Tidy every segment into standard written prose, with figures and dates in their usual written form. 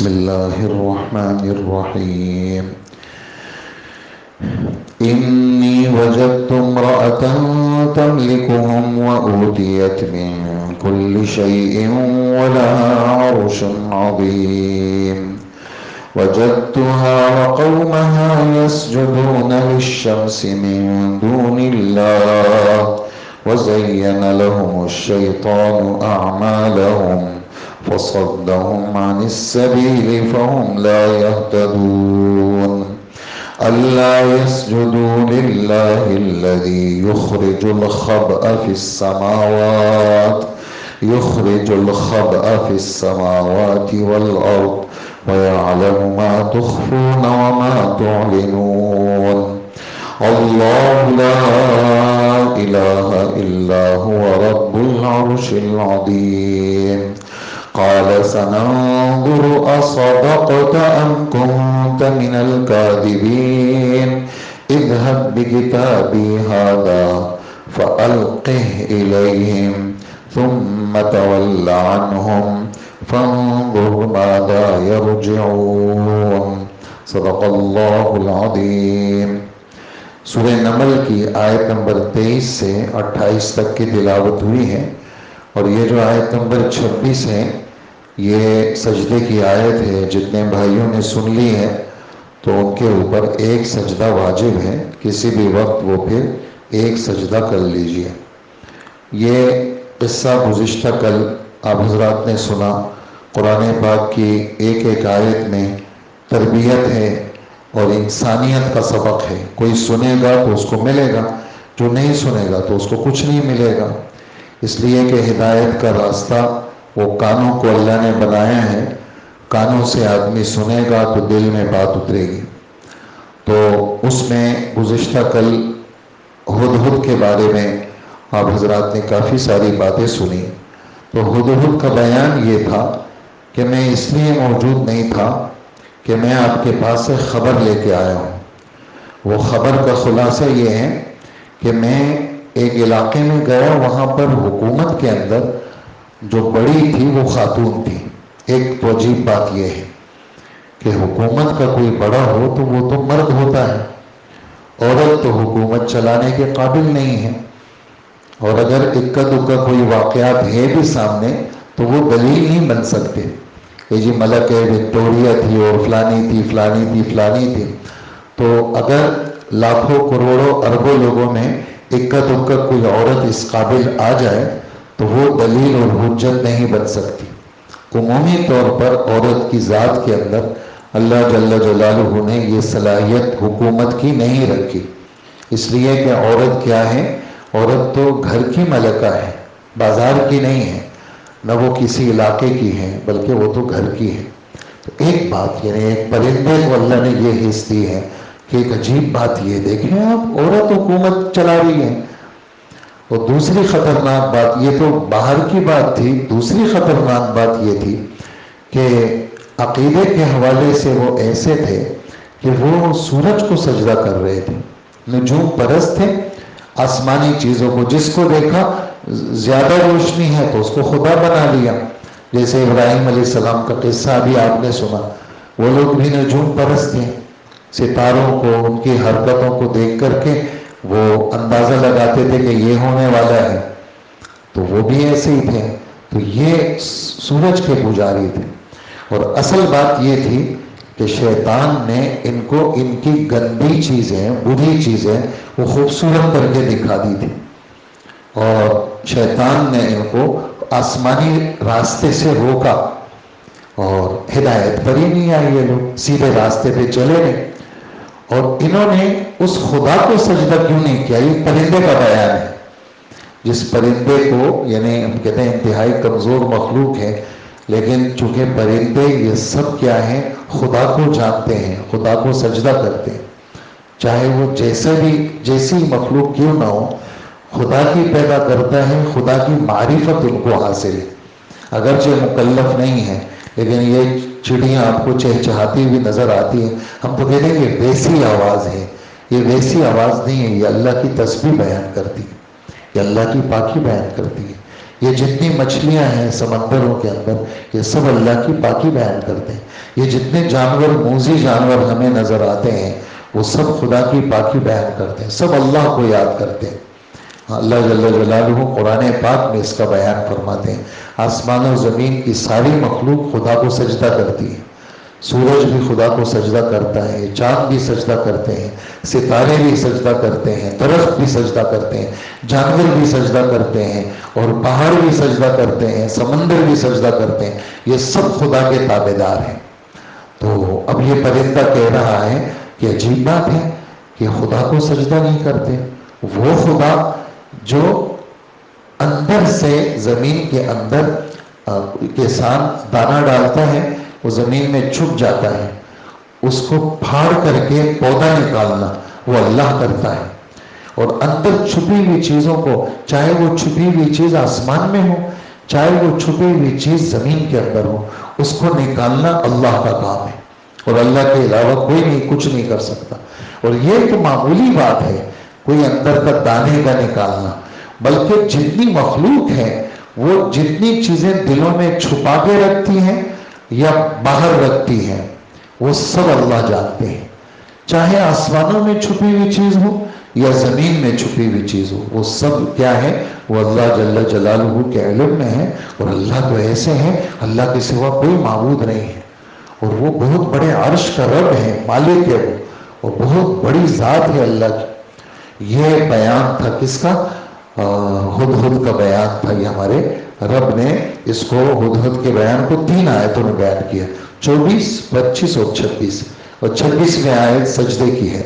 بسم الله الرحمن الرحيم إني وجدت امرأة تملكهم وأوتيت من كل شيء ولها عرش عظيم وجدتها وقومها يسجدون للشمس من دون الله وزين لهم الشيطان أعمالهم فصدهم عن السبيل فهم لا يهتدون ألا يسجدوا لله الذي يخرج الخبأ في السماوات والأرض ويعلم ما تخفون وما تعلنون الله لا إله إلا هو رب العرش العظيم قال سننظر أصدقت أم كنت من الكاذبين اذهب بكتابي هذا فألقه إليهم ثم تول عنهم فانظر ماذا يرجعون صدق اللہ العظیم۔ سورہ نمل کی آیت نمبر 23 سے 28 تک کی تلاوت ہوئی ہے، اور یہ جو آیت نمبر 26 ہے یہ سجدے کی آیت ہے۔ جتنے بھائیوں نے سن لی ہے تو ان کے اوپر ایک سجدہ واجب ہے، کسی بھی وقت وہ پھر ایک سجدہ کر لیجئے۔ یہ قصہ گزشتہ کل آپ حضرات نے سنا۔ قرآن پاک کی ایک ایک آیت میں تربیت ہے اور انسانیت کا سبق ہے۔ کوئی سنے گا تو اس کو ملے گا، جو نہیں سنے گا تو اس کو کچھ نہیں ملے گا۔ اس لیے کہ ہدایت کا راستہ وہ کانوں کو اللہ نے بنایا ہے، کانوں سے آدمی سنے گا تو دل میں بات اترے گی۔ تو اس میں گزشتہ کل ہدہد کے بارے میں آپ حضرات نے کافی ساری باتیں سنی۔ تو ہدہد کا بیان یہ تھا کہ میں اس لیے موجود نہیں تھا کہ میں آپ کے پاس سے خبر لے کے آیا ہوں۔ وہ خبر کا خلاصہ یہ ہے کہ میں ایک علاقے میں گیا، وہاں پر حکومت کے اندر جو بڑی تھی وہ خاتون تھی۔ ایک تو عجیب بات یہ ہے کہ حکومت کا کوئی بڑا ہو تو وہ تو مرد ہوتا ہے، عورت تو حکومت چلانے کے قابل نہیں ہے، اور اگر اکا دکا کوئی واقعات ہے بھی سامنے تو وہ دلیل نہیں بن سکتے کہ جی ملکہ وکٹوریہ تھی اور فلانی تھی فلانی تھی فلانی تھی۔ تو اگر لاکھوں کروڑوں اربوں لوگوں میں اکا دکا کوئی عورت اس قابل آ جائے تو وہ دلیل اور حجت نہیں بن سکتی۔ عمومی طور پر عورت کی ذات کے اندر اللہ جل جلالہ نے یہ صلاحیت حکومت کی نہیں رکھی، اس لیے کہ عورت کیا ہے؟ عورت تو گھر کی ملکہ ہے، بازار کی نہیں ہے، نہ وہ کسی علاقے کی ہے، بلکہ وہ تو گھر کی ہے۔ تو ایک بات یعنی ایک پرندے کو اللہ نے یہ حص دی ہے کہ ایک عجیب بات یہ دیکھیں آپ، عورت حکومت چلا رہی ہے۔ اور دوسری خطرناک بات، یہ تو باہر کی بات تھی، دوسری خطرناک بات یہ تھی کہ عقیدے کے حوالے سے وہ ایسے تھے کہ وہ سورج کو سجدہ کر رہے تھے، نجوم پرست تھے، آسمانی چیزوں کو، جس کو دیکھا زیادہ روشنی ہے تو اس کو خدا بنا لیا۔ جیسے ابراہیم علیہ السلام کا قصہ بھی آپ نے سنا، وہ لوگ بھی نجوم پرست تھے، ستاروں کو، ان کی حرکتوں کو دیکھ کر کے وہ اندازہ لگاتے تھے کہ یہ ہونے والا ہے، تو وہ بھی ایسے ہی تھے۔ تو یہ سورج کے پجاری تھے، اور اصل بات یہ تھی کہ شیطان نے ان کو ان کی گندی چیزیں، بری چیزیں وہ خوبصورت کر کے دکھا دی تھی، اور شیطان نے ان کو آسمانی راستے سے روکا، اور ہدایت پر ہی نہیں آئی، یہ لوگ سیدھے راستے پہ چلے گئے۔ اور انہوں نے اس خدا کو سجدہ کیوں نہیں کیا؟ یہ پرندے کا بیان ہے، جس پرندے کو یعنی ہم کہتے ہیں انتہائی کمزور مخلوق ہے، لیکن چونکہ پرندے یہ سب کیا ہیں؟ خدا کو جانتے ہیں، خدا کو سجدہ کرتے ہیں، چاہے وہ جیسی مخلوق کیوں نہ ہو، خدا کی پیدا کرتا ہے، خدا کی معرفت ان کو حاصل ہے، اگرچہ مکلف نہیں ہے۔ لیکن یہ چڑیاں آپ کو چہچہاتی ہوئی نظر آتی ہیں، ہم تو کہتے ہیں یہ ویسی آواز ہے، یہ ویسی آواز نہیں ہے، یہ اللہ کی تسبیح بیان کرتی ہے، یہ اللہ کی پاکی بیان کرتی ہے۔ یہ جتنی مچھلیاں ہیں سمندروں کے اندر، یہ سب اللہ کی پاکی بیان کرتے ہیں. یہ جتنے جانور، موذی جانور ہمیں نظر آتے ہیں، وہ سب خدا کی پاکی بیان کرتے ہیں، سب اللہ کو یاد کرتے ہیں. اللہ جل جلالہ قرآن پاک میں اس کا بیان فرماتے ہیں. آسمان و زمین کی ساری مخلوق خدا کو سجدہ کرتی ہے. سورج بھی خدا کو سجدہ کرتا ہے، چاند بھی سجدہ کرتے ہیں، ستارے بھی سجدہ کرتے ہیں، درخت بھی سجدہ کرتے ہیں، جانور بھی سجدہ کرتے ہیں، اور پہاڑ بھی سجدہ کرتے ہیں، سمندر بھی سجدہ کرتے ہیں. یہ سب خدا کے تابعدار ہیں. تو اب یہ پرندہ کہہ رہا ہے کہ عجیب بات ہے کہ خدا کو سجدہ نہیں کرتے. وہ خدا جو اندر سے زمین کے اندر کے ساتھ دانہ ڈالتا ہے، وہ زمین میں چھپ جاتا ہے، اس کو پھاڑ کر کے پودا نکالنا وہ اللہ کرتا ہے. اور اندر چھپی ہوئی چیزوں کو، چاہے وہ چھپی ہوئی چیز آسمان میں ہو، چاہے وہ چھپی ہوئی چیز زمین کے اندر ہو، اس کو نکالنا اللہ کا کام ہے. اور اللہ کے علاوہ کوئی نہیں، کچھ نہیں کر سکتا. اور یہ تو معمولی بات ہے کوئی اندر کا دانے کا نکالنا، بلکہ جتنی مخلوق ہے وہ جتنی چیزیں دلوں میں چھپا کے رکھتی ہیں یا باہر رکھتی ہیں، وہ سب اللہ جانتے ہیں. چاہے آسمانوں میں چھپی ہوئی چیز ہو یا زمین میں چھپی ہوئی چیز ہو، وہ سب کیا ہے؟ وہ اللہ جل جلالہ کے علم میں ہے. اور اللہ تو ایسے ہیں، اللہ کے سوا کوئی معبود نہیں ہے، اور وہ بہت بڑے عرش کا رب ہے، مالک ہے وہ، اور بہت بڑی ذات ہے اللہ کی. یہ بیان تھا کس کا؟ ہدہد کا بیان تھا. یہ ہمارے رب نے اس کو، ہدہد کے بیان کو 3 آیتوں میں بیان کیا، 24، 25 اور 26. اور 26ویں آیت سجدے کی ہے.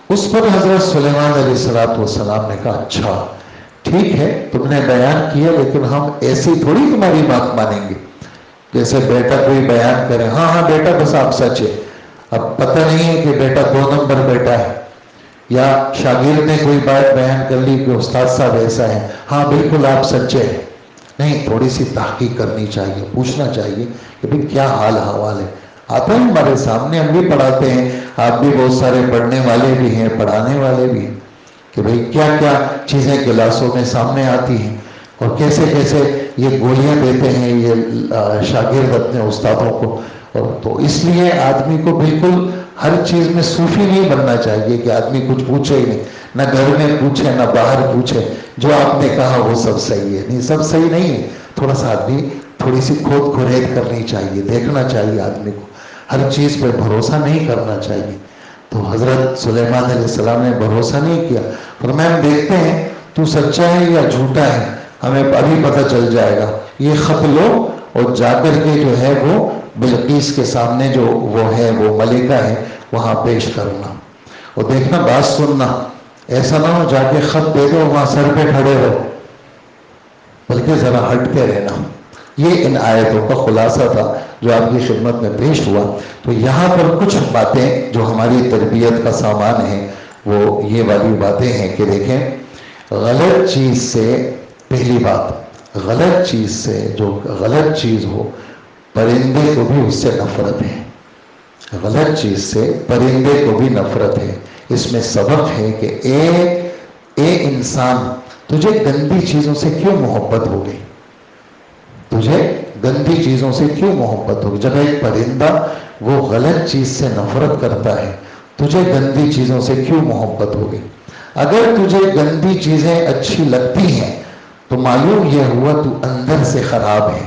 اس پر حضرت سلیمان علیہ السلام نے کہا اچھا ٹھیک ہے تم نے بیان کیا، لیکن ہم ایسی تھوڑی تمہاری بات مانیں گے. جیسے بیٹا کوئی بیان کرے، ہاں ہاں بیٹا بس آپ سچ ہے. اب پتہ نہیں ہے کہ بیٹا 2 نمبر بیٹا ہے، یا شاگرد نے کوئی بات بیان کر لی کہ استاد صاحب ایسا ہے، ہاں بالکل آپ سچے ہیں. نہیں، تھوڑی سی تحقیق کرنی چاہیے، پوچھنا چاہیے کہ بھئی کیا حال حوال ہے. آتا ہے ہمارے سامنے، ہم بھی پڑھاتے ہیں، آپ بھی بہت سارے پڑھنے والے بھی ہیں، پڑھانے والے بھی ہیں، کہ بھئی کیا کیا چیزیں کلاسوں میں سامنے آتی ہیں، اور کیسے کیسے یہ گولیاں دیتے ہیں یہ شاگرد اپنے استادوں کو. اور تو اس لیے آدمی کو بالکل ہر چیز میں صوفی نہیں بننا چاہیے کہ آدمی کچھ پوچھے ہی نہیں، نہ گھر میں پوچھے نہ باہر پوچھے، جو آپ نے کہا وہ سب صحیح ہے. نہیں، سب صحیح نہیں ہے. تھوڑا سا آدمی تھوڑی سی کھود کھرید کرنی چاہیے، دیکھنا چاہیے آدمی کو، ہر چیز پہ بھروسہ نہیں کرنا چاہیے. تو حضرت سلیمان علیہ السلام نے بھروسہ نہیں کیا. فرمایا ہم دیکھتے ہیں تو سچا ہے یا جھوٹا ہے، ہمیں ابھی پتہ چل جائے گا. یہ خط لو اور جا کر کے جو ہے وہ بلقیس کے سامنے جو وہ ہے، وہ ملکہ ہے، وہاں پیش کرنا. اور دیکھنا، بات سننا، ایسا نہ ہو جا کے خط دے دو وہاں سر پہ کھڑے رہو، بلکہ ذرا ہٹ کے رہنا. یہ ان آیتوں کا خلاصہ تھا جو آپ کی خدمت میں پیش ہوا. تو یہاں پر کچھ باتیں جو ہماری تربیت کا سامان ہے، وہ یہ والی باتیں ہیں کہ دیکھیں، غلط چیز سے، پہلی بات، غلط چیز سے، جو غلط چیز ہو، پرندے کو بھی اس سے نفرت ہے. غلط چیز سے پرندے کو بھی نفرت ہے. اس میں سبق ہے کہ اے انسان، تجھے گندی چیزوں سے کیوں محبت ہو گئی؟ تجھے گندی چیزوں سے کیوں محبت ہوگی؟ جب ایک پرندہ وہ غلط چیز سے نفرت کرتا ہے، تجھے گندی چیزوں سے کیوں محبت ہوگی؟ اگر تجھے گندی چیزیں اچھی لگتی ہیں تو معلوم یہ ہوا تو اندر سے خراب ہے.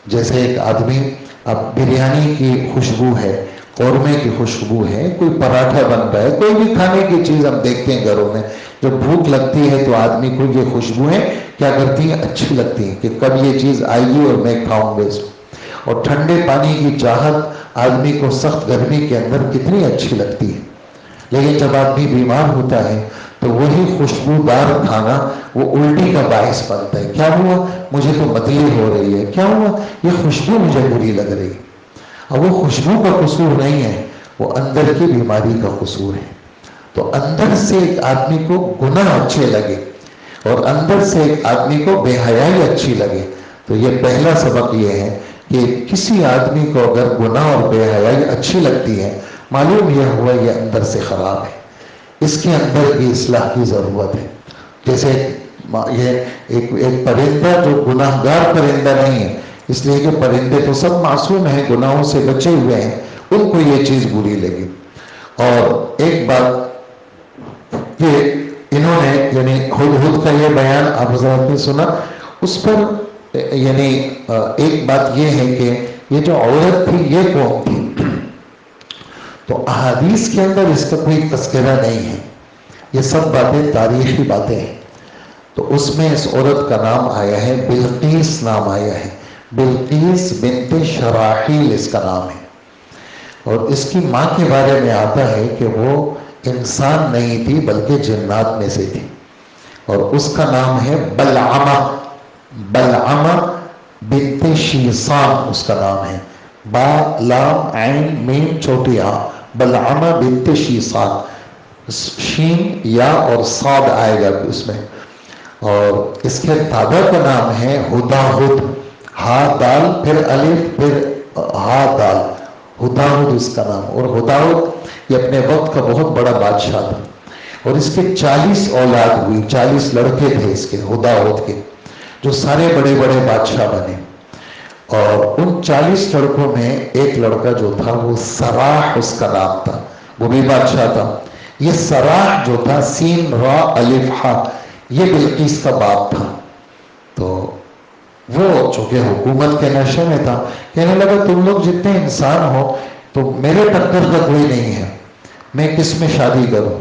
جیسے ایک آدمی، اب بریانی کی خوشبو ہے، قورمے کی خوشبو ہے، کوئی پراٹھا بن رہا ہے، کوئی بھی کھانے کی چیز ہم دیکھتے ہیں گھروں میں، جب بھوک لگتی ہے تو آدمی کو یہ خوشبوئیں کیا کرتی ہیں؟ اچھی لگتی ہیں کہ کب یہ چیز آئے گی اور میں کھاؤں گا اس کو. اور ٹھنڈے پانی کی چاہت آدمی کو سخت گرمی کے اندر کتنی اچھی لگتی ہے. لیکن جب آدمی بیمار ہوتا ہے تو وہی خوشبودار کھانا وہ الٹی کا باعث بنتا ہے. کیا ہوا؟ مجھے تو بدلی ہو رہی ہے. کیا ہوا؟ یہ خوشبو مجھے بری لگ رہی ہے. اور وہ خوشبو کا قصور نہیں ہے، وہ اندر کی بیماری کا قصور ہے. تو اندر سے ایک آدمی کو گناہ اچھے لگے اور اندر سے ایک آدمی کو بے حیائی اچھی لگے، تو یہ پہلا سبق یہ ہے کہ کسی آدمی کو اگر گناہ اور بے حیائی اچھی لگتی ہے، معلوم یہ ہوا یہ اندر سے خراب ہے، اس کے اندر کی اصلاح کی ضرورت ہے. جیسے یہ ایک پرندہ جو گناہگار پرندہ نہیں ہے، اس لیے کہ پرندے تو سب معصوم ہیں، گناہوں سے بچے ہوئے ہیں، ان کو یہ چیز بری لگی۔ اور ایک بات کہ انہوں نے یعنی ہدہد کا یہ بیان آپ حضرات نے سنا، اس پر یعنی ایک بات یہ ہے کہ یہ جو عورت تھی یہ کون تھی؟ تو احادیث کے اندر اس کا کوئی تذکرہ نہیں ہے، یہ سب باتیں تاریخی باتیں ہیں۔ تو اس میں اس عورت کا نام آیا ہے بلقیس، نام آیا ہے بلقیس بنت شراحیل، اس کا نام ہے۔ اور اس کی ماں کے بارے میں آتا ہے کہ وہ انسان نہیں تھی بلکہ جنات میں سے تھی، اور اس کا نام ہے بلعمہ، بلعمہ بنت شیصان اس کا نام ہے، با لام عین میم چھوٹی آ، بلعمہ بنت شیصان، شین یا اور صاد آئے گا اس میں۔ اور اس کے دادا کا نام ہے ہدہد، ہا دال پھر الف پھر ہا دال، ہدہد اس کا نام۔ اور ہدہد یہ اپنے وقت کا بہت بڑا بادشاہ تھا، اور اس کے 40 اولاد ہوئی، 40 لڑکے تھے اس کے ہدہد کے، جو سارے بڑے بڑے بادشاہ بنے۔ اور ان 40 لڑکوں میں ایک لڑکا جو تھا وہ سراح اس کا نام تھا، وہ بھی بادشاہ تھا۔ یہ سراح جو تھا سین را الف ہا، یہ بلقیس کا باپ تھا۔ تو وہ چونکہ حکومت کے نشے میں تھا، کہنے لگا تم لوگ جتنے انسان ہو تو میرے ٹکر کا کوئی نہیں ہے، میں کس میں شادی کروں؟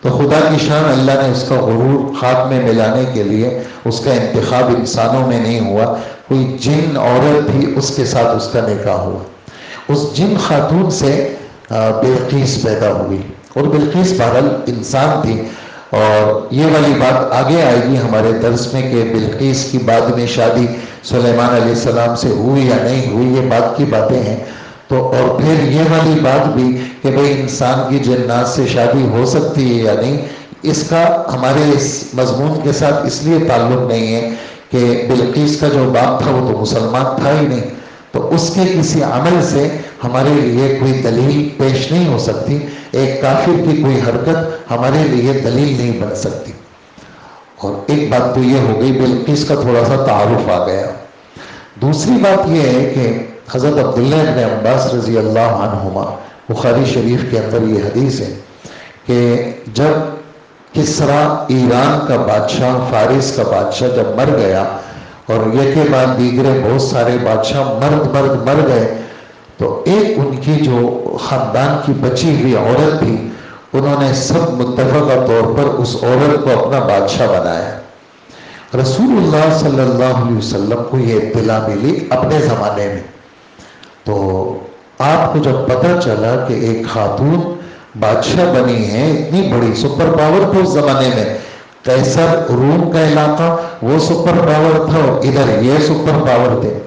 تو خدا کی شان اللہ نے اس کا غرور خاک میں ملانے کے لیے اس کا انتخاب انسانوں میں نہیں ہوا، کوئی جن عورت تھی اس کے ساتھ اس کا نکاح ہوا۔ اس جن خاتون سے بلقیس پیدا ہوئی، اور بلقیس بہرحال انسان تھی۔ اور یہ والی بات آگے آئے گی ہمارے درس میں کہ بلقیس کی بعد میں شادی سلیمان علیہ السلام سے ہوئی یا نہیں ہوئی، یہ بات کی باتیں ہیں۔ تو اور پھر یہ والی بات بھی کہ بھئی انسان کی جنات سے شادی ہو سکتی ہے یا نہیں، اس کا ہمارے اس مضمون کے ساتھ اس لیے تعلق نہیں ہے کہ بلقیس کا جو باپ تھا وہ تو مسلمان تھا ہی نہیں، تو اس کے کسی عمل سے ہمارے لیے کوئی دلیل پیش نہیں ہو سکتی، ایک کافر کی کوئی حرکت ہمارے لیے دلیل نہیں بن سکتی۔ اور ایک بات تو یہ ہو گئی، بلقیس کا تھوڑا سا تعارف آ گیا۔ دوسری بات یہ ہے کہ حضرت عبداللہ ابن عباس رضی اللہ عنہما، بخاری شریف کے اندر یہ حدیث ہے کہ جب کسرا ایران کا بادشاہ، فارس کا بادشاہ جب مر گیا، اور یہ کے بعد دیگرے بہت سارے بادشاہ مر گئے، تو ایک ان کی جو خاندان کی بچی ہوئی عورت تھی، انہوں نے سب متفقہ طور پر اس عورت کو اپنا بادشاہ بنایا۔ رسول اللہ صلی اللہ علیہ وسلم کو یہ اطلاع ملی اپنے زمانے میں، تو آپ کو جب پتہ چلا کہ ایک خاتون بادشاہ بنی ہے، اتنی بڑی سپر پاور تھا اس زمانے میں، قیصر روم کا علاقہ وہ سپر پاور تھا، اور ادھر یہ سپر پاور تھے،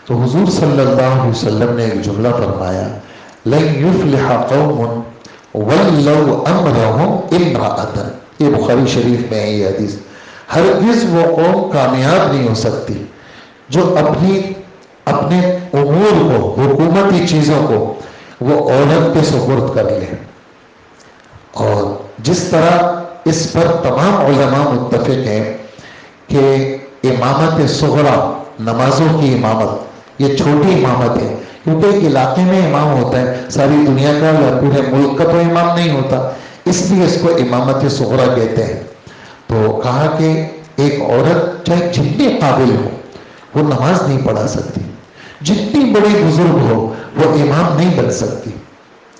تو حضور صلی اللہ علیہ وسلم نے ایک جملہ فرمایا، لَن يُفْلِحَ قَوْمٌ وَلَّوْ أَمْرَهُمْ امْرَأَةً، یہ بخاری شریف میں ہے یہ حدیث۔ ہرگز وہ قوم کامیاب نہیں ہو سکتی جو اپنے امور کو، حکومتی چیزوں کو وہ عورت کے سپرد کر لے۔ اور جس طرح اس پر تمام علماء متفق ہیں کہ امامت صغرا، نمازوں کی امامت، یہ چھوٹی امامت ہے، کیونکہ ایک علاقے میں امام ہوتا ہے، ساری دنیا کا یا پورے ملک کا تو امام نہیں ہوتا، اس لیے اس کو امامت صغرا کہتے ہیں۔ تو کہا کہ ایک عورت چاہے جتنی قابل ہو وہ نماز نہیں پڑھا سکتی، جتنی بڑی بزرگ ہو وہ امام نہیں بن سکتی،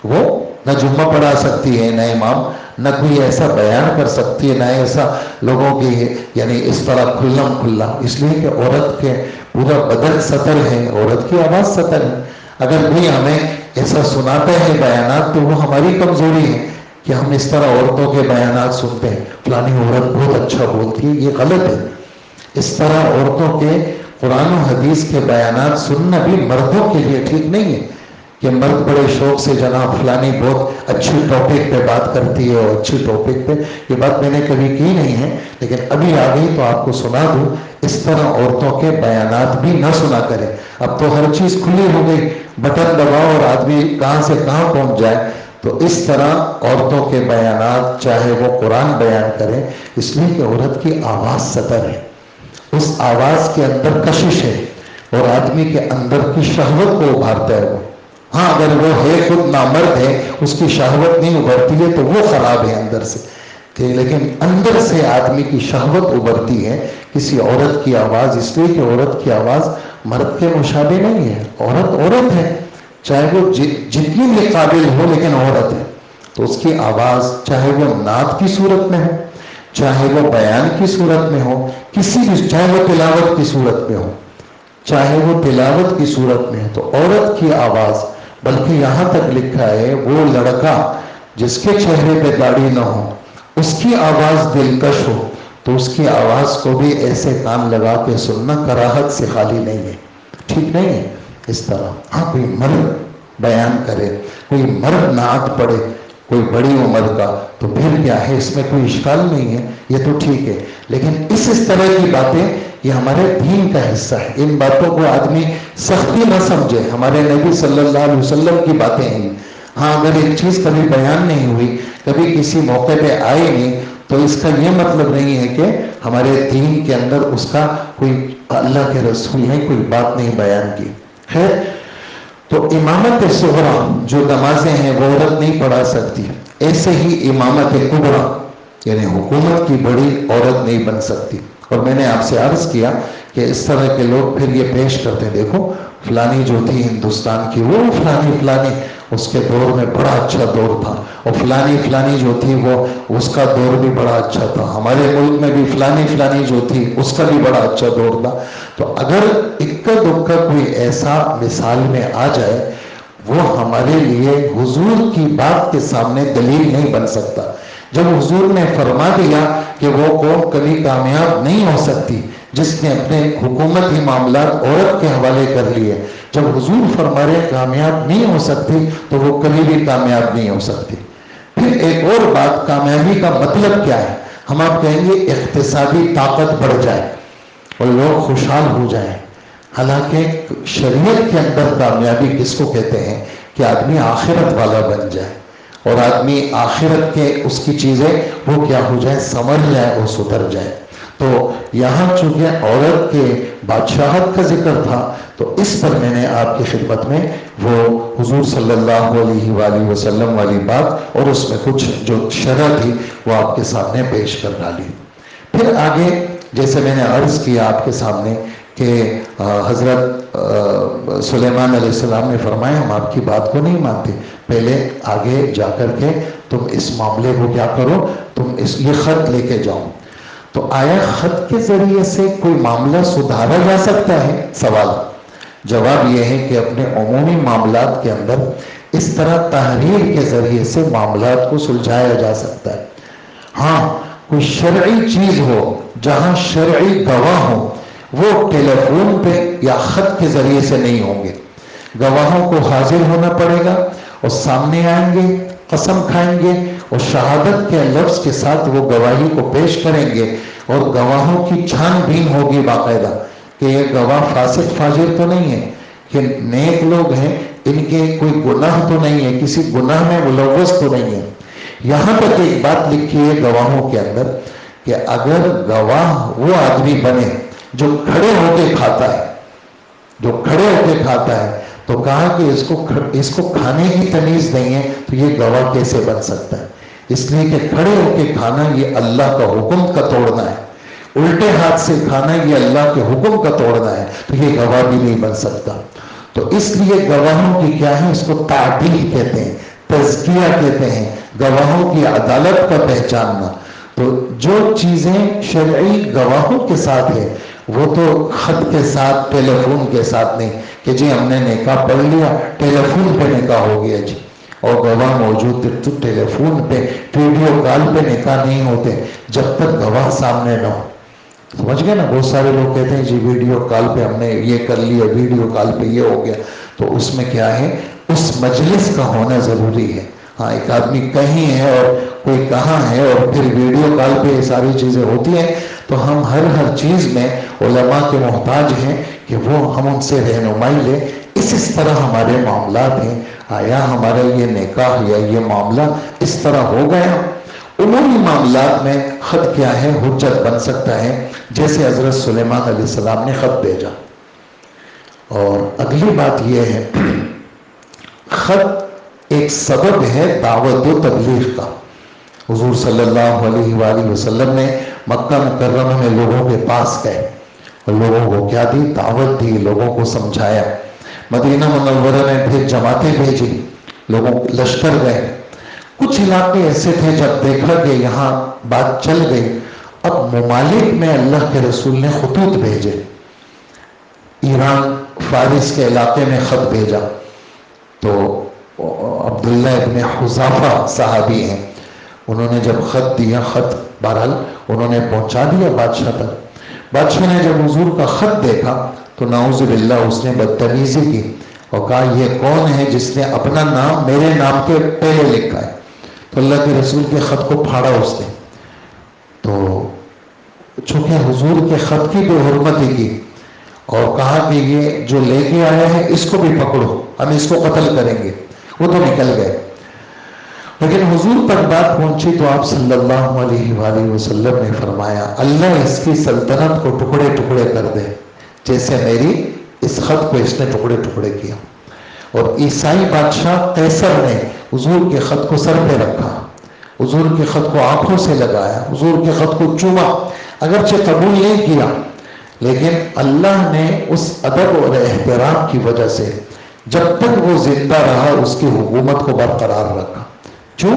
وہ نہ جمعہ پڑھا سکتی ہے، نہ امام، نہ کوئی ایسا بیان کر سکتی ہے، نہ ایسا لوگوں کی یعنی اس طرح کھلم کھلا، اس لیے کہ عورت کے پورا بدن سطر ہے، عورت کی آواز سطر ہے۔ اگر کوئی ہمیں ایسا سناتا ہے بیانات تو وہ ہماری کمزوری ہے کہ ہم اس طرح عورتوں کے بیانات سنتے ہیں، فلانی عورت بہت اچھا بولتی ہے، یہ غلط ہے۔ اس طرح عورتوں کے قرآن و حدیث کے بیانات سننا بھی مردوں کے لیے ٹھیک نہیں ہے کہ مرد بڑے شوق سے جناب فلانی بہت اچھی ٹاپک پہ بات کرتی ہے، اور اچھی ٹاپک پہ، یہ بات میں نے کبھی کی نہیں ہے لیکن ابھی آ گئی تو آپ کو سنا دوں، اس طرح عورتوں کے بیانات بھی نہ سنا کریں۔ اب تو ہر چیز کھلی ہو گئی، بٹن دباؤ اور آدمی کہاں سے کہاں پہنچ جائے، تو اس طرح عورتوں کے بیانات چاہے وہ قرآن بیان کریں، اس لیے کہ عورت کی آواز سطر ہے، اس آواز کے اندر کشش ہے اور آدمی کے اندر کی شہوت کو ابھارتا ہے وہ. ہاں اگر وہ ہے خود نامرد ہے، اس کی شہوت نہیں ابھرتی ہے تو وہ خراب ہے اندر سے، لیکن اندر سے آدمی کی شہوت ابھرتی ہے کسی عورت کی آواز. اس لیے کہ عورت کی آواز مرد کے مشابہ نہیں ہے. عورت عورت ہے، چاہے وہ جتنی بھی قابل ہو لیکن عورت ہے. تو اس کی آواز چاہے وہ نعت کی صورت میں ہو، چاہے وہ بیان کی صورت میں ہو، کسی بھی، چاہے وہ تلاوت کی صورت میں ہو، چاہے وہ تلاوت کی صورت میں ہے، تو عورت کی آواز، بلکہ یہاں تک لکھا ہے وہ لڑکا جس کے چہرے پہ داڑھی نہ ہو، اس کی آواز دلکش ہو تو اس کی آواز کو بھی ایسے کان لگا کے سننا کراہت سے خالی نہیں ہے، ٹھیک نہیں ہے. اس طرح ہاں کوئی مرد بیان کرے، کوئی مرد نعت پڑھے، کوئی بڑی عمر کا، تو پھر کیا ہے، اس میں کوئی اشکال نہیں ہے، یہ تو ٹھیک ہے. لیکن اس طرح کی باتیں یہ ہمارے دین کا حصہ ہے. ان باتوں کو آدمی سختی نہ سمجھے، ہمارے نبی صلی اللہ علیہ وسلم کی باتیں ہیں. ہاں اگر ایک چیز کبھی بیان نہیں ہوئی، کبھی کسی موقع پہ آئی نہیں، تو اس کا یہ مطلب نہیں ہے کہ ہمارے دین کے اندر اس کا کوئی، اللہ کے رسول نے کوئی بات نہیں بیان کی. خیر، تو امامت صغرا جو نمازیں ہیں وہ عورت نہیں پڑھا سکتی. ایسے ہی امامت کبرا یعنی حکومت کی بڑی عورت نہیں بن سکتی. اور میں نے آپ سے عرض کیا کہ اس طرح کے لوگ پھر یہ پیش کرتے ہیں، دیکھو فلانی جو تھی ہندوستان کی، وہ فلانی اس کے دور میں بڑا اچھا دور تھا، اور فلانی جو تھی وہ اس کا دور بھی بڑا اچھا تھا، ہمارے ملک میں بھی فلانی جو تھی اس کا بھی بڑا اچھا دور تھا. تو اگر اکا دکا کوئی ایسا مثال میں آ جائے، وہ ہمارے لیے حضور کی بات کے سامنے دلیل نہیں بن سکتا. جب حضور نے فرما دیا کہ وہ قوم کبھی کامیاب نہیں ہو سکتی جس نے اپنے حکومتی معاملات عورت کے حوالے کر لیے، جب حضور فرما رہے کامیاب نہیں ہو سکتی تو وہ کبھی بھی کامیاب نہیں ہو سکتی. پھر ایک اور بات، کامیابی کا مطلب کیا ہے؟ ہم آپ کہیں گے اقتصادی طاقت بڑھ جائے اور لوگ خوشحال ہو جائیں. حالانکہ شریعت کے اندر کامیابی کس کو کہتے ہیں؟ کہ آدمی آخرت والا بن جائے، اور آدمی آخرت کے اس کی چیزیں وہ کیا ہو جائے، سمجھ جائے اور سدھر جائے. تو یہاں چونکہ عورت کے بادشاہت کا ذکر تھا، تو اس پر میں نے آپ کی خدمت میں وہ حضور صلی اللہ علیہ وآلہ وسلم والی بات اور اس میں کچھ جو شرح تھی وہ آپ کے سامنے پیش کر ڈالی. پھر آگے جیسے میں نے عرض کیا آپ کے سامنے کہ حضرت سلیمان علیہ السلام نے فرمایا ہم آپ کی بات کو نہیں مانتے، پہلے آگے جا کر کے تم اس معاملے کو کیا کرو، تم یہ خط لے کے جاؤ. تو آیا خط کے ذریعے سے کوئی معاملہ سدھارا جا سکتا ہے؟ سوال. جواب یہ ہے کہ اپنے عمومی معاملات کے اندر اس طرح تحریر کے ذریعے سے معاملات کو سلجھایا جا سکتا ہے. ہاں کوئی شرعی چیز ہو، جہاں شرعی گواہ ہو، وہ ٹیلی فون پہ یا خط کے ذریعے سے نہیں ہوں گے. گواہوں کو حاضر ہونا پڑے گا اور سامنے آئیں گے، قسم کھائیں گے اور شہادت کے لفظ کے ساتھ وہ گواہی کو پیش کریں گے، اور گواہوں کی چھان بین ہوگی باقاعدہ کہ یہ گواہ فاسق فاجر تو نہیں ہے، کہ نیک لوگ ہیں، ان کے کوئی گناہ تو نہیں ہے، کسی گناہ میں ملوث تو نہیں ہے. یہاں تک ایک بات لکھی ہے گواہوں کے اندر کہ اگر گواہ وہ آدمی بنے جو کھڑے ہو کے کھاتا ہے، جو کھڑے ہو کے کھاتا ہے، تو کہا کہ اس کو کھانے کی تمیز نہیں ہے تو یہ گواہ کیسے بن سکتا ہے؟ اس لیے کہ کھڑے ہو کے کھانا یہ اللہ کا حکم کا توڑنا ہے، الٹے ہاتھ سے کھانا یہ اللہ کے حکم کا توڑنا ہے، تو یہ گواہ بھی نہیں بن سکتا. تو اس لیے گواہوں کی کیا ہے، اس کو تعدیل کہتے ہیں، تزکیہ کہتے ہیں، گواہوں کی عدالت کا پہچاننا. تو جو چیزیں شرعی گواہوں کے ساتھ ہے وہ تو خط کے ساتھ، ٹیلی فون کے ساتھ نہیں کہ جی ہم نے نکاح پڑھ لیا، ٹیلی فون پہ نکاح ہو گیا جی، اور گواہ موجود تھے. تو ٹیلی فون پہ، ویڈیو کال پہ نکاح نہیں ہوتے جب تک گواہ سامنے نہ ہو. سمجھ گئے نا؟ بہت سارے لوگ کہتے ہیں جی ویڈیو کال پہ ہم نے یہ کر لیا، ویڈیو کال پہ یہ ہو گیا. تو اس میں کیا ہے، اس مجلس کا ہونا ضروری ہے. ہاں ایک آدمی کہیں ہے اور کوئی کہاں ہے اور پھر ویڈیو کال پہ یہ ساری چیزیں ہوتی ہیں، تو ہم ہر چیز میں علماء کے محتاج ہیں کہ وہ ہم ان سے رہنمائی لیں. اس طرح ہمارے معاملات ہیں. آیا ہمارا یہ نکاح یا یہ معاملہ اس طرح ہو گیا؟ عمومی معاملات میں خط کیا ہے؟ حجت بن سکتا ہے. جیسے حضرت سلیمان علیہ السلام نے خط بھیجا. اور اگلی بات یہ ہے، خط ایک سبب ہے دعوت و تبلیغ کا. حضور صلی اللہ علیہ وآلہ وسلم نے مکہ مکرمہ میں لوگوں کے پاس گئے اور لوگوں کو کیا دی؟ دعوت دی، لوگوں کو سمجھایا. مدینہ منورہ میں پھر جماعتیں بھیجی، لوگوں لشکر گئے. کچھ علاقے ایسے تھے جب دیکھا کہ یہاں بات چل گئی، اب ممالک میں اللہ کے رسول نے خطوط بھیجے. ایران فارس کے علاقے میں خط بھیجا تو عبداللہ ابن حذافہ صحابی ہیں، انہوں نے جب خط دیا، خط بہرحال انہوں نے پہنچا دیا بادشاہ تک. بادشاہ نے جب حضور کا خط دیکھا تو نعوذ باللہ اس نے بدتمیزی کی اور کہا یہ کون ہے جس نے اپنا نام میرے نام کے پہلے لکھا ہے؟ تو اللہ کے رسول کے خط کو پھاڑا اس نے. تو چونکہ حضور کے خط کی بے حرمتی کی اور کہا کہ یہ جو لے کے آیا ہے اس کو بھی پکڑو، ہم اس کو قتل کریں گے. وہ تو نکل گئے. لیکن حضور تک بات پہنچی تو آپ صلی اللہ علیہ وآلہ وسلم نے فرمایا اللہ اس کی سلطنت کو ٹکڑے ٹکڑے کر دے جیسے میری اس خط کو اس نے ٹکڑے ٹکڑے کیا. اور عیسائی بادشاہ قیصر نے حضور کے خط کو سر پہ رکھا، حضور کے خط کو آنکھوں سے لگایا، حضور کے خط کو چوما، اگرچہ قبول نہیں کیا لیکن اللہ نے اس ادب اور احترام کی وجہ سے جب تک وہ زندہ رہا اس کی حکومت کو برقرار رکھا. جو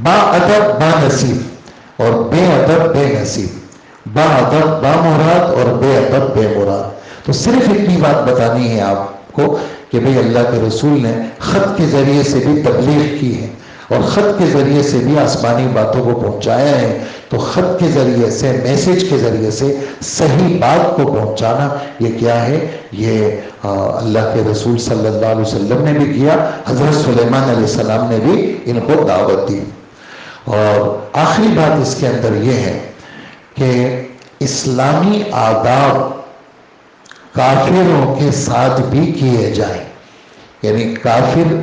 با ادب با نصیب اور بے ادب بے نصیب، با ادب با مراد اور بے ادب بے مراد. تو صرف اتنی بات بتانی ہے آپ کو کہ بھئی اللہ کے رسول نے خط کے ذریعے سے بھی تبلیغ کی ہے اور خط کے ذریعے سے بھی آسمانی باتوں کو پہنچایا ہے. تو خط کے ذریعے سے، میسج کے ذریعے سے صحیح بات کو پہنچانا یہ کیا ہے؟ یہ اللہ کے رسول صلی اللہ علیہ وسلم نے بھی کیا، حضرت سلیمان علیہ السلام نے بھی ان کو دعوت دی. اور آخری بات اس کے اندر یہ ہے کہ اسلامی آداب کافروں کے ساتھ بھی کیے جائیں. یعنی کافر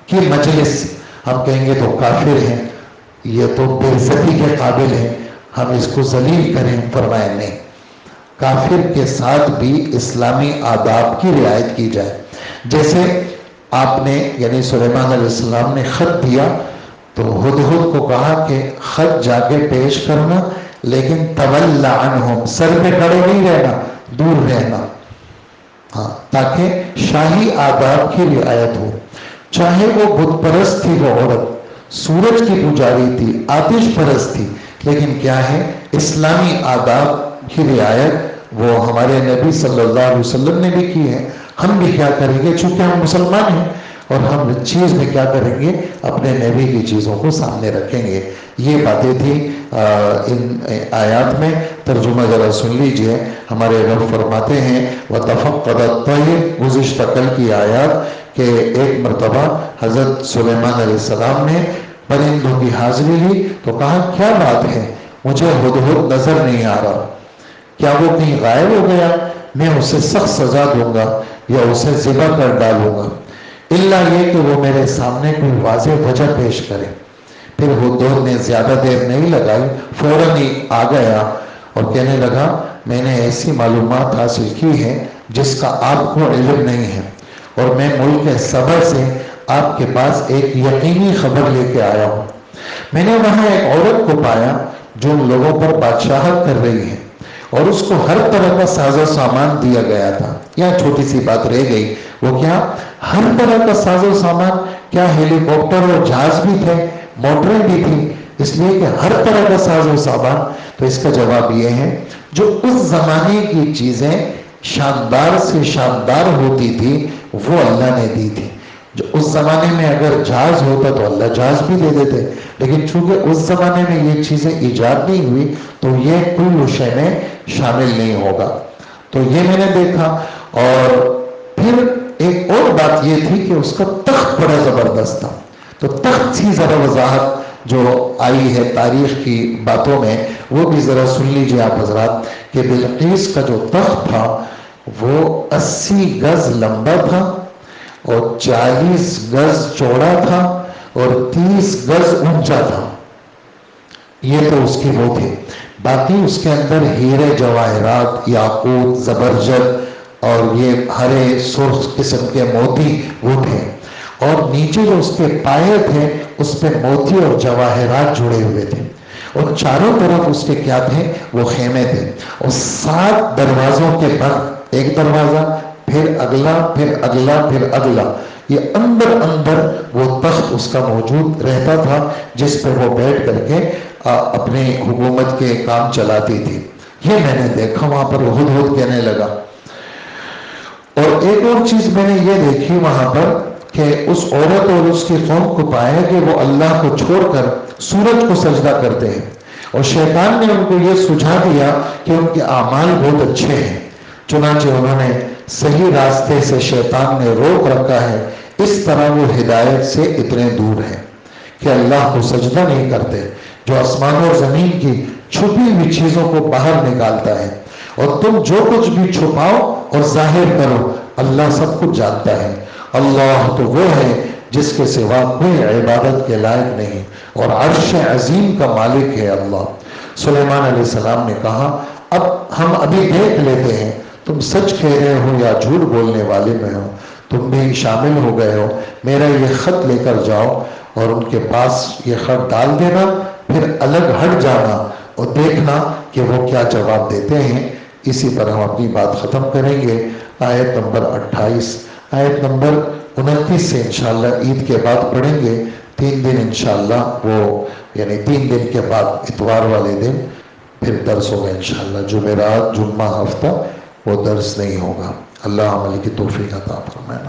کی مجلس ہم کہیں گے تو کافر ہیں، یہ تو بے عزتی کے قابل ہے، ہم اس کو ذلیل کریں. فرمایا نہیں، کافر کے ساتھ بھی اسلامی آداب کی رعایت کی جائے. جیسے آپ نے یعنی سلیمان علیہ السلام نے خط دیا تو ہدہد کو کہا کہ خط جا کے پیش کرنا لیکن تولی عنہم، سر پہ کھڑے نہیں رہنا، دور رہنا، ہاں، تاکہ شاہی آداب کی رعایت ہو. چاہے وہ بت پرست تھی وہ عورت، سورج کی پجاری تھی، آتش پرست تھی، لیکن کیا ہے اسلامی آداب کی رعایت وہ ہمارے نبی صلی اللہ علیہ وسلم نے بھی کی ہے. ہم بھی کیا کریں گے چونکہ ہم مسلمان ہیں اور ہم چیز میں کیا کریں گے؟ اپنے نبی کی چیزوں کو سامنے رکھیں گے. یہ باتیں تھیں ان آیات میں. ترجمہ ذرا سن لیجئے. ہمارے رب فرماتے ہیں وَتَفَقَّدَ الطَّيْرَ، گزشتہ کل کی آیات کہ ایک مرتبہ حضرت سلیمان علیہ السلام نے پرندوں کی حاضری لی تو کہا کیا بات ہے؟ مجھے ہدہد نظر نہیں آ رہا، کیا وہ کہیں غائب ہو گیا؟ میں اسے سخت سزا دوں گا یا اسے ذبح کر ڈالوں گا، الا یہ کہ وہ میرے سامنے کوئی واضح وجہ پیش کرے. پھر ہدہد نے زیادہ دیر نہیں لگائی، فوراً ہی آ گیا اور کہنے لگا میں نے ایسی معلومات حاصل کی ہیں جس کا آپ کو علم نہیں ہے، اور میں ملک سبا سے آپ کے پاس ایک یقینی خبر لے کے آیا ہوں. میں نے وہاں ایک عورت کو پایا جو لوگوں پر بادشاہت کر رہی ہے اور اس کو ہر طرح کا ساز و سامان دیا گیا تھا. یہاں چھوٹی سی بات رہ گئی، وہ کیا؟ ہر طرح کا ساز و سامان. کیا ہیلی کاپٹر اور جہاز بھی تھے، موٹریں بھی تھیں، اس لیے کہ ہر طرح کا ساز و سامان. تو اس کا جواب یہ ہے جو اس زمانے کی چیزیں شاندار سے شاندار ہوتی تھی وہ اللہ نے دی تھی. جو اس زمانے میں اگر جہاز ہوتا تو اللہ جہاز بھی دے دیتے، لیکن چونکہ اس زمانے میں یہ چیزیں ایجاد نہیں ہوئی تو یہ کل شے میں شامل نہیں ہوگا. تو یہ میں نے دیکھا. اور پھر ایک اور بات یہ تھی کہ اس کا تخت بڑا زبردست تھا. تو تخت کی ذرا وضاحت جو آئی ہے تاریخ کی باتوں میں وہ بھی ذرا سن لیجئے آپ حضرات کہ بلقیس کا جو تخت تھا وہ 80 گز لمبا تھا اور 40 گز چوڑا تھا اور 30 گز اونچا تھا. یہ تو اس کی وہ تھی. باقی اس کے اندر ہیرے جواہرات، یاقوت، زبرجد اور یہ ہرے سرخ قسم کے موتی وہ تھے. اور نیچے جو اس کے پائے تھے اس پہ موتی اور جواہرات جڑے ہوئے تھے. اور چاروں طرف اس کے کیا تھے؟ وہ خیمے تھے. اور 7 دروازوں کے بند، ایک دروازہ پھر اگلا پھر اگلا پھر اگلا. یہ اندر اندر وہ تخت اس کا موجود رہتا تھا جس پہ وہ بیٹھ کر کے اپنی حکومت کے کام چلاتی تھی. یہ میں نے دیکھا وہاں پر. ہدہد کہنے لگا. اور ایک اور چیز میں نے یہ دیکھی وہاں پر کہ اس عورت اور اس کی قوم کو پایا کہ وہ اللہ کو چھوڑ کر سورج کو سجدہ کرتے ہیں. اور شیطان نے ان کو یہ سجھا دیا کہ ان کے اعمال بہت اچھے ہیں، چنانچہ انہوں نے صحیح راستے سے شیطان نے روک رکھا ہے. اس طرح وہ ہدایت سے اتنے دور ہیں کہ اللہ کو سجدہ نہیں کرتے، جو آسمان اور زمین کی چھپی ہوئی چیزوں کو باہر نکالتا ہے. اور تم جو کچھ بھی چھپاؤ اور ظاہر کرو اللہ سب کچھ جانتا ہے. اللہ تو وہ ہے جس کے سوا کوئی عبادت کے لائق نہیں، اور عرش عظیم کا مالک ہے اللہ. سلیمان علیہ السلام نے کہا اب ہم ابھی دیکھ لیتے ہیں تم سچ کہہ رہے ہو یا جھوٹ بولنے والے میں ہو. تم بھی شامل ہو گئے ہو. میرا یہ خط لے کر جاؤ اور ان کے پاس یہ خط ڈال دینا، پھر الگ ہٹ جانا اور دیکھنا کہ وہ کیا جواب دیتے ہیں. اسی پر ہم اپنی بات ختم کریں گے. آیت نمبر 28، آیت نمبر 29 سے انشاءاللہ عید کے بعد پڑھیں گے. 3 دن انشاءاللہ وہ یعنی 3 دن کے بعد اتوار والے دن پھر درس ہوگا انشاءاللہ. جمعرات، جمعہ، ہفتہ وہ درس نہیں ہوگا. اللہ عمل کی توفیق عطا فرمائے.